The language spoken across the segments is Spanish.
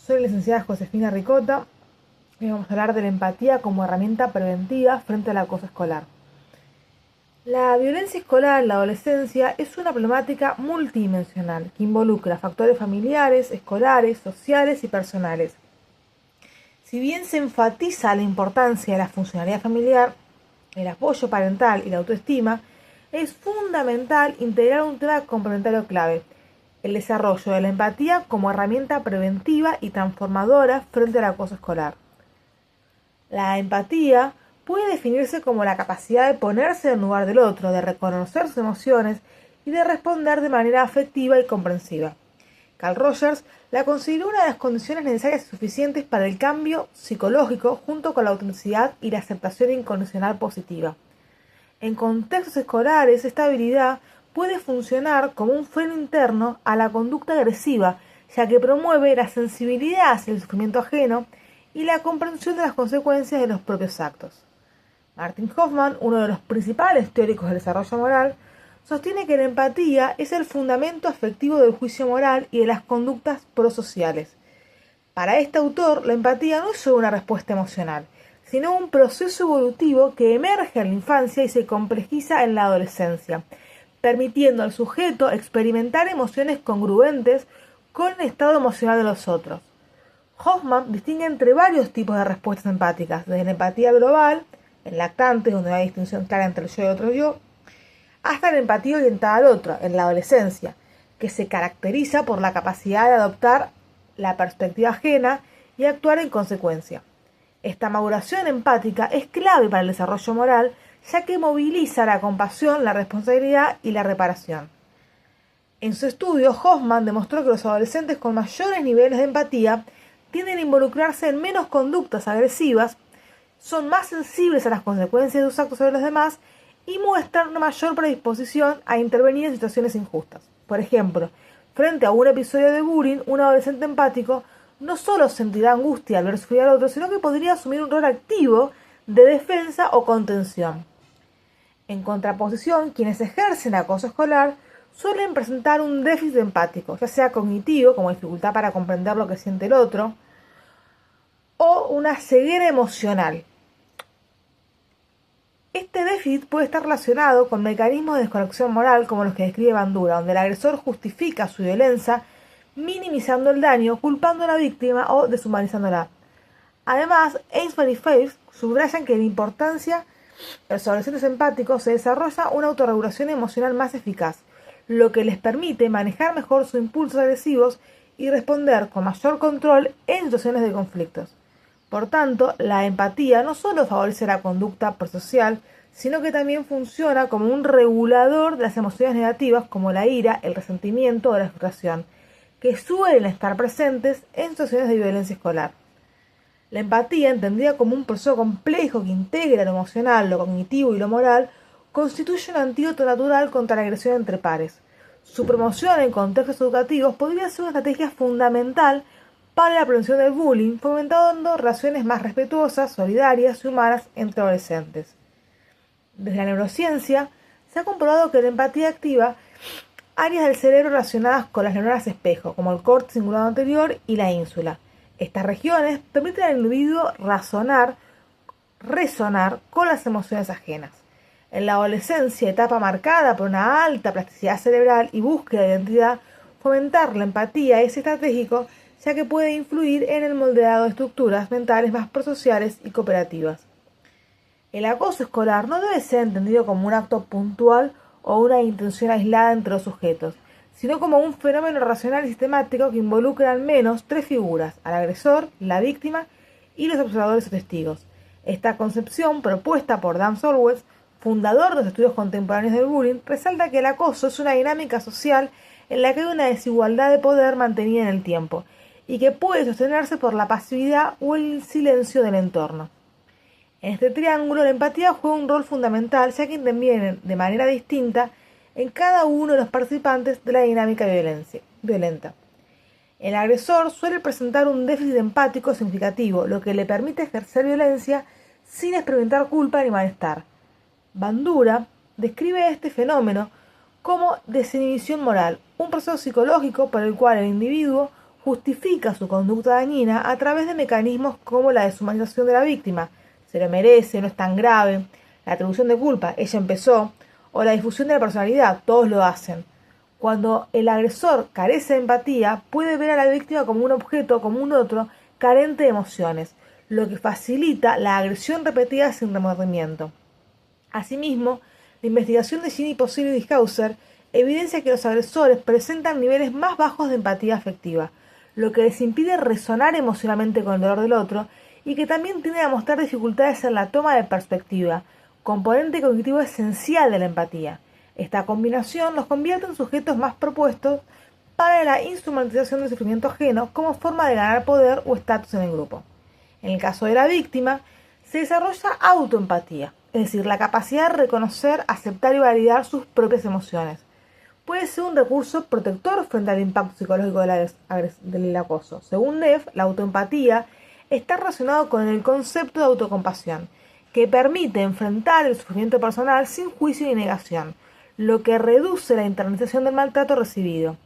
Soy la licenciada Josefina Ricota y vamos a hablar de la empatía como herramienta preventiva frente al acoso escolar. La violencia escolar en la adolescencia es una problemática multidimensional que involucra factores familiares, escolares, sociales y personales. Si bien se enfatiza la importancia de la funcionalidad familiar, el apoyo parental y la autoestima, es fundamental integrar un tema complementario clave: el desarrollo de la empatía como herramienta preventiva y transformadora frente al acoso escolar. La empatía puede definirse como la capacidad de ponerse en el lugar del otro, de reconocer sus emociones y de responder de manera afectiva y comprensiva. Carl Rogers la consideró una de las condiciones necesarias y suficientes para el cambio psicológico, junto con la autenticidad y la aceptación incondicional positiva. En contextos escolares, esta habilidad puede funcionar como un freno interno a la conducta agresiva, ya que promueve la sensibilidad hacia el sufrimiento ajeno y la comprensión de las consecuencias de los propios actos. Martin Hoffman, uno de los principales teóricos del desarrollo moral, sostiene que la empatía es el fundamento afectivo del juicio moral y de las conductas prosociales. Para este autor, la empatía no es solo una respuesta emocional, sino un proceso evolutivo que emerge en la infancia y se complejiza en la adolescencia, permitiendo al sujeto experimentar emociones congruentes con el estado emocional de los otros. Hoffman distingue entre varios tipos de respuestas empáticas, desde la empatía global, en lactantes, donde hay distinción clara entre el yo y el otro yo, hasta la empatía orientada al otro, en la adolescencia, que se caracteriza por la capacidad de adoptar la perspectiva ajena y actuar en consecuencia. Esta maduración empática es clave para el desarrollo moral, ya que moviliza la compasión, la responsabilidad y la reparación. En su estudio, Hoffman demostró que los adolescentes con mayores niveles de empatía tienden a involucrarse en menos conductas agresivas, son más sensibles a las consecuencias de sus actos sobre los demás y muestran una mayor predisposición a intervenir en situaciones injustas. Por ejemplo, frente a un episodio de bullying, un adolescente empático no solo sentirá angustia al ver sufrir al otro, sino que podría asumir un rol activo de defensa o contención. En contraposición, quienes ejercen acoso escolar suelen presentar un déficit empático, ya sea cognitivo, como dificultad para comprender lo que siente el otro, o una ceguera emocional. Este déficit puede estar relacionado con mecanismos de desconexión moral como los que describe Bandura, donde el agresor justifica su violencia minimizando el daño, culpando a la víctima o deshumanizándola. Además, Ainsworth y Feives subrayan que la importancia de los adolescentes empáticos se desarrolla una autorregulación emocional más eficaz, lo que les permite manejar mejor sus impulsos agresivos y responder con mayor control en situaciones de conflictos. Por tanto, la empatía no solo favorece la conducta prosocial, sino que también funciona como un regulador de las emociones negativas como la ira, el resentimiento o la frustración, que suelen estar presentes en situaciones de violencia escolar. La empatía, entendida como un proceso complejo que integra lo emocional, lo cognitivo y lo moral, constituye un antídoto natural contra la agresión entre pares. Su promoción en contextos educativos podría ser una estrategia fundamental para la prevención del bullying, fomentando relaciones más respetuosas, solidarias y humanas entre adolescentes. Desde la neurociencia, se ha comprobado que la empatía activa áreas del cerebro relacionadas con las neuronas espejo, como el córtex cingulado anterior y la ínsula. Estas regiones permiten al individuo resonar con las emociones ajenas. En la adolescencia, etapa marcada por una alta plasticidad cerebral y búsqueda de identidad, fomentar la empatía es estratégico, ya que puede influir en el moldeado de estructuras mentales más prosociales y cooperativas. El acoso escolar no debe ser entendido como un acto puntual o una intención aislada entre los sujetos, sino como un fenómeno racional y sistemático que involucra al menos tres figuras: al agresor, la víctima y los observadores o testigos. Esta concepción, propuesta por Dan Solowitz, fundador de los estudios contemporáneos del bullying, resalta que el acoso es una dinámica social en la que hay una desigualdad de poder mantenida en el tiempo, y que puede sostenerse por la pasividad o el silencio del entorno. En este triángulo, la empatía juega un rol fundamental, ya que interviene de manera distinta en cada uno de los participantes de la dinámica violenta. El agresor suele presentar un déficit empático significativo, lo que le permite ejercer violencia sin experimentar culpa ni malestar. Bandura describe este fenómeno como desinhibición moral, un proceso psicológico por el cual el individuo justifica su conducta dañina a través de mecanismos como la deshumanización de la víctima, se lo merece, no es tan grave, la atribución de culpa, ella empezó, o la difusión de la personalidad, todos lo hacen. Cuando el agresor carece de empatía, puede ver a la víctima como un objeto, como un otro, carente de emociones, lo que facilita la agresión repetida sin remordimiento. Asimismo, la investigación de Ginny Posilo y Hauser evidencia que los agresores presentan niveles más bajos de empatía afectiva, lo que les impide resonar emocionalmente con el dolor del otro y que también tienden a mostrar dificultades en la toma de perspectiva, componente cognitivo esencial de la empatía. Esta combinación los convierte en sujetos más propuestos para la instrumentalización del sufrimiento ajeno como forma de ganar poder o estatus en el grupo. En el caso de la víctima, se desarrolla autoempatía, es decir, la capacidad de reconocer, aceptar y validar sus propias emociones. Puede ser un recurso protector frente al impacto psicológico del acoso. Según Neff, la autoempatía está relacionado con el concepto de autocompasión, que permite enfrentar el sufrimiento personal sin juicio ni negación, lo que reduce la internalización del maltrato recibido.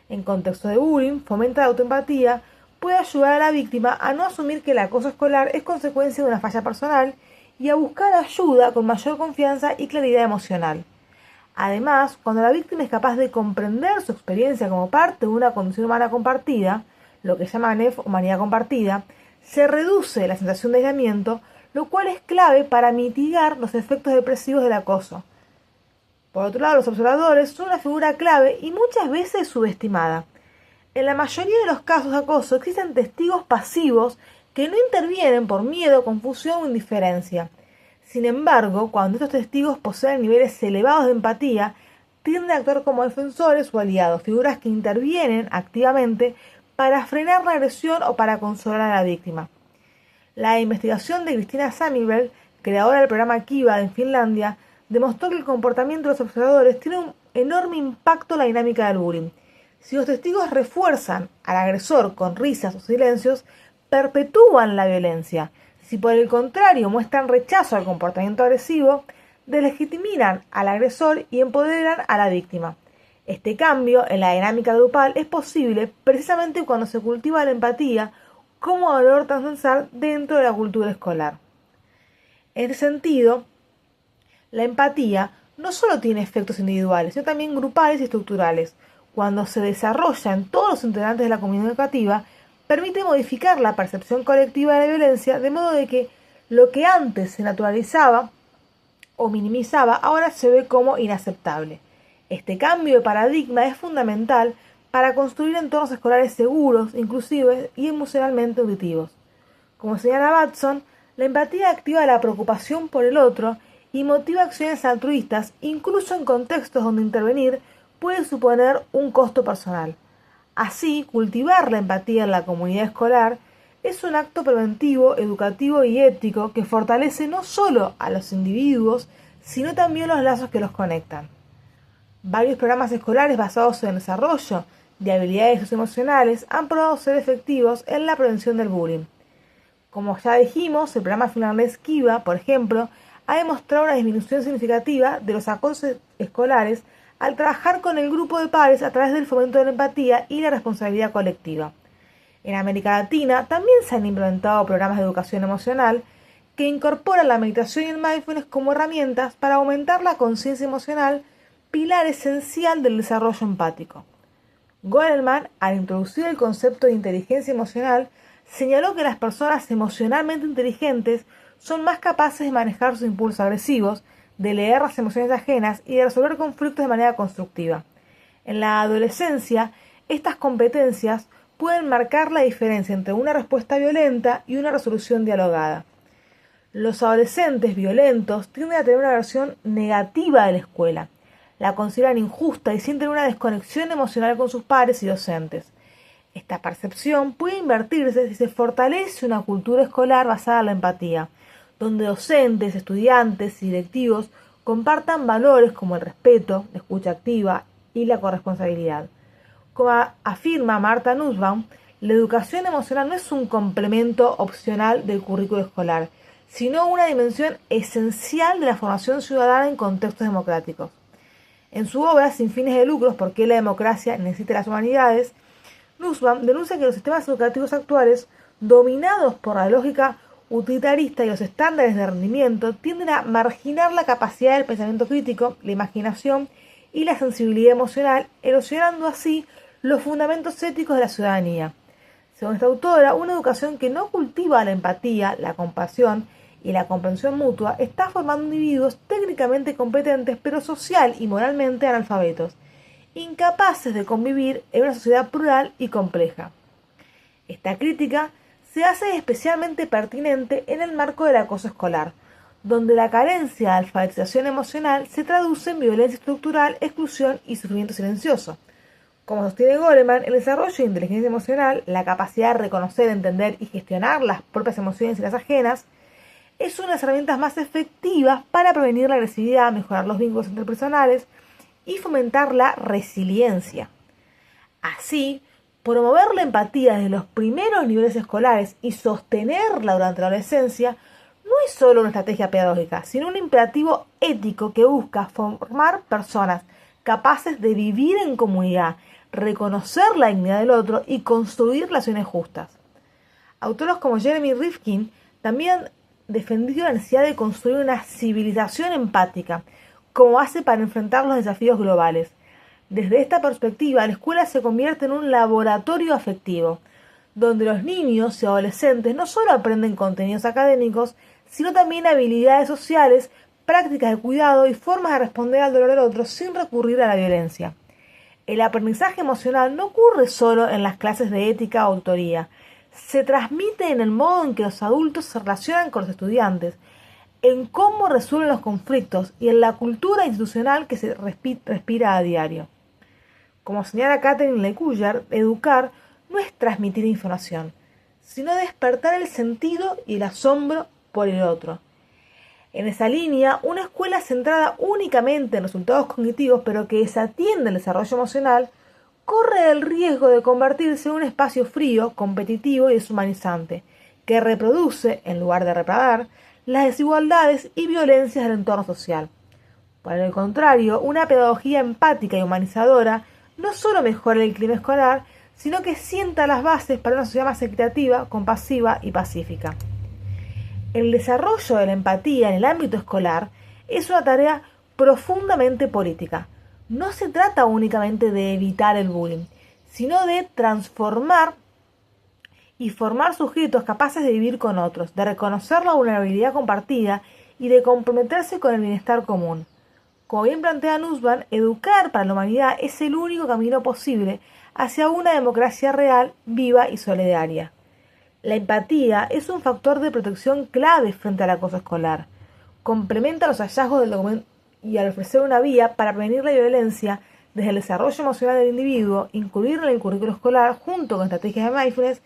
En contexto de bullying, fomenta la autoempatía, puede ayudar a la víctima a no asumir que el acoso escolar es consecuencia de una falla personal y a buscar ayuda con mayor confianza y claridad emocional. Además, cuando la víctima es capaz de comprender su experiencia como parte de una condición humana compartida, lo que llama Neff humanidad compartida, se reduce la sensación de aislamiento, lo cual es clave para mitigar los efectos depresivos del acoso. Por otro lado, los observadores son una figura clave y muchas veces subestimada. En la mayoría de los casos de acoso existen testigos pasivos que no intervienen por miedo, confusión o indiferencia. Sin embargo, cuando estos testigos poseen niveles elevados de empatía, tienden a actuar como defensores o aliados, figuras que intervienen activamente para frenar la agresión o para consolar a la víctima. La investigación de Cristina Samiberg, creadora del programa Kiva en Finlandia, demostró que el comportamiento de los observadores tiene un enorme impacto en la dinámica del bullying. Si los testigos refuerzan al agresor con risas o silencios, perpetúan la violencia. Si por el contrario muestran rechazo al comportamiento agresivo, deslegitiman al agresor y empoderan a la víctima. Este cambio en la dinámica grupal es posible precisamente cuando se cultiva la empatía como valor transversal dentro de la cultura escolar. En este sentido, la empatía no solo tiene efectos individuales, sino también grupales y estructurales. Cuando se desarrolla en todos los integrantes de la comunidad educativa, permite modificar la percepción colectiva de la violencia, de modo de que lo que antes se naturalizaba o minimizaba, ahora se ve como inaceptable. Este cambio de paradigma es fundamental para construir entornos escolares seguros, inclusivos y emocionalmente auditivos. Como señala Batson, la empatía activa la preocupación por el otro y motiva acciones altruistas, incluso en contextos donde intervenir puede suponer un costo personal. Así, cultivar la empatía en la comunidad escolar es un acto preventivo, educativo y ético que fortalece no solo a los individuos, sino también los lazos que los conectan. Varios programas escolares basados en el desarrollo de habilidades socioemocionales han probado ser efectivos en la prevención del bullying. Como ya dijimos, el programa finlandés Kiva, por ejemplo, ha demostrado una disminución significativa de los acosos escolares al trabajar con el grupo de pares a través del fomento de la empatía y la responsabilidad colectiva. En América Latina también se han implementado programas de educación emocional que incorporan la meditación y el mindfulness como herramientas para aumentar la conciencia emocional, pilar esencial del desarrollo empático. Goleman, al introducir el concepto de inteligencia emocional, señaló que las personas emocionalmente inteligentes son más capaces de manejar sus impulsos agresivos, de leer las emociones ajenas y de resolver conflictos de manera constructiva. En la adolescencia, estas competencias pueden marcar la diferencia entre una respuesta violenta y una resolución dialogada. Los adolescentes violentos tienden a tener una versión negativa de la escuela, la consideran injusta y sienten una desconexión emocional con sus pares y docentes. Esta percepción puede invertirse si se fortalece una cultura escolar basada en la empatía, donde docentes, estudiantes y directivos compartan valores como el respeto, la escucha activa y la corresponsabilidad. Como afirma Martha Nussbaum, la educación emocional no es un complemento opcional del currículo escolar, sino una dimensión esencial de la formación ciudadana en contextos democráticos. En su obra Sin fines de lucros, ¿por qué la democracia necesita las humanidades?, Nussbaum denuncia que los sistemas educativos actuales, dominados por la lógica utilitarista y los estándares de rendimiento, tienden a marginar la capacidad del pensamiento crítico, la imaginación y la sensibilidad emocional, erosionando así los fundamentos éticos de la ciudadanía. Según esta autora, una educación que no cultiva la empatía, la compasión y la comprensión mutua está formando individuos técnicamente competentes pero social y moralmente analfabetos, incapaces de convivir en una sociedad plural y compleja. Esta crítica se hace especialmente pertinente en el marco del acoso escolar, donde la carencia de alfabetización emocional se traduce en violencia estructural, exclusión y sufrimiento silencioso. Como sostiene Goleman, el desarrollo de inteligencia emocional, la capacidad de reconocer, entender y gestionar las propias emociones y las ajenas, es una de las herramientas más efectivas para prevenir la agresividad, mejorar los vínculos interpersonales y fomentar la resiliencia. Así, promover la empatía desde los primeros niveles escolares y sostenerla durante la adolescencia no es solo una estrategia pedagógica, sino un imperativo ético que busca formar personas capaces de vivir en comunidad, reconocer la dignidad del otro y construir relaciones justas. Autores como Jeremy Rifkin también defendió la necesidad de construir una civilización empática como base para enfrentar los desafíos globales. Desde esta perspectiva, la escuela se convierte en un laboratorio afectivo, donde los niños y adolescentes no solo aprenden contenidos académicos, sino también habilidades sociales, prácticas de cuidado y formas de responder al dolor del otro sin recurrir a la violencia. El aprendizaje emocional no ocurre solo en las clases de ética o autoría, se transmite en el modo en que los adultos se relacionan con los estudiantes, en cómo resuelven los conflictos y en la cultura institucional que se respira a diario. Como señala Catherine LeCoullard, educar no es transmitir información, sino despertar el sentido y el asombro por el otro. En esa línea, una escuela centrada únicamente en resultados cognitivos, pero que desatiende el desarrollo emocional, corre el riesgo de convertirse en un espacio frío, competitivo y deshumanizante, que reproduce, en lugar de reparar, las desigualdades y violencias del entorno social. Por el contrario, una pedagogía empática y humanizadora no solo mejora el clima escolar, sino que sienta las bases para una sociedad más equitativa, compasiva y pacífica. El desarrollo de la empatía en el ámbito escolar es una tarea profundamente política. No se trata únicamente de evitar el bullying, sino de transformar y formar sujetos capaces de vivir con otros, de reconocer la vulnerabilidad compartida y de comprometerse con el bienestar común. Como bien plantea Nussbaum, educar para la humanidad es el único camino posible hacia una democracia real, viva y solidaria. La empatía es un factor de protección clave frente al acoso escolar. Complementa los hallazgos del documento y al ofrecer una vía para prevenir la violencia desde el desarrollo emocional del individuo, incluirlo en el currículo escolar junto con estrategias de mindfulness,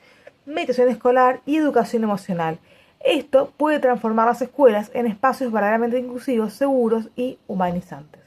meditación escolar y educación emocional. Esto puede transformar las escuelas en espacios verdaderamente inclusivos, seguros y humanizantes.